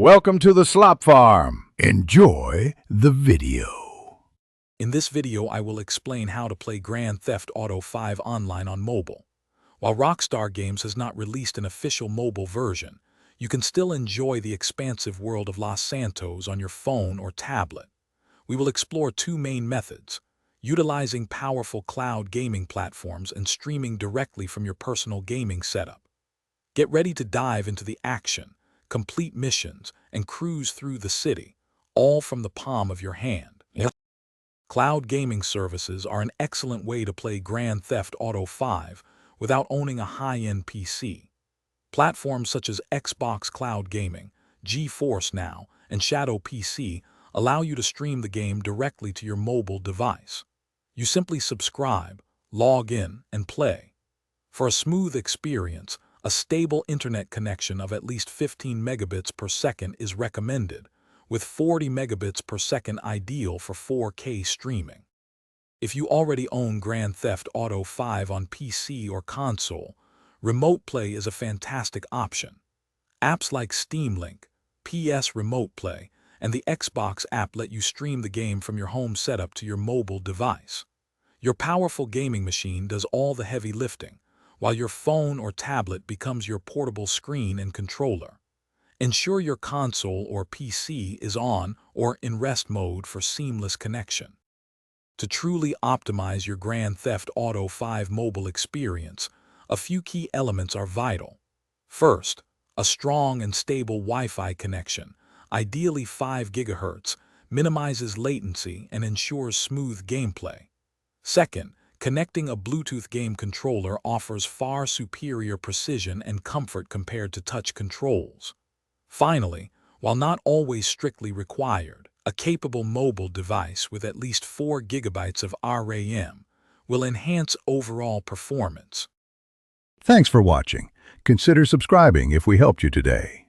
Welcome to the Slop Farm. Enjoy the video. In this video, I will explain how to play Grand Theft Auto V online on mobile. While Rockstar Games has not released an official mobile version, you can still enjoy the expansive world of Los Santos on your phone or tablet. We will explore two main methods: utilizing powerful cloud gaming platforms and streaming directly from your personal gaming setup. Get ready to dive into the action, complete missions, and cruise through the city, all from the palm of your hand. Cloud gaming services are an excellent way to play Grand Theft Auto V without owning a high-end PC. Platforms such as Xbox Cloud Gaming, GeForce Now, and Shadow PC allow you to stream the game directly to your mobile device. You simply subscribe, log in, and play. For a smooth experience, a stable internet connection of at least 15 megabits per second is recommended, with 40 megabits per second ideal for 4K streaming. If you already own Grand Theft Auto V on PC or console, Remote Play is a fantastic option. Apps like Steam Link, PS Remote Play, and the Xbox app let you stream the game from your home setup to your mobile device. Your powerful gaming machine does all the heavy lifting, while your phone or tablet becomes your portable screen and controller. Ensure your console or PC is on or in rest mode for seamless connection. To truly optimize your Grand Theft Auto V mobile experience, a few key elements are vital. First, a strong and stable Wi-Fi connection, ideally 5 GHz, minimizes latency and ensures smooth gameplay. Second, connecting a Bluetooth game controller offers far superior precision and comfort compared to touch controls. Finally, while not always strictly required, a capable mobile device with at least 4 GB of RAM will enhance overall performance. Thanks for watching. Consider subscribing if we helped you today.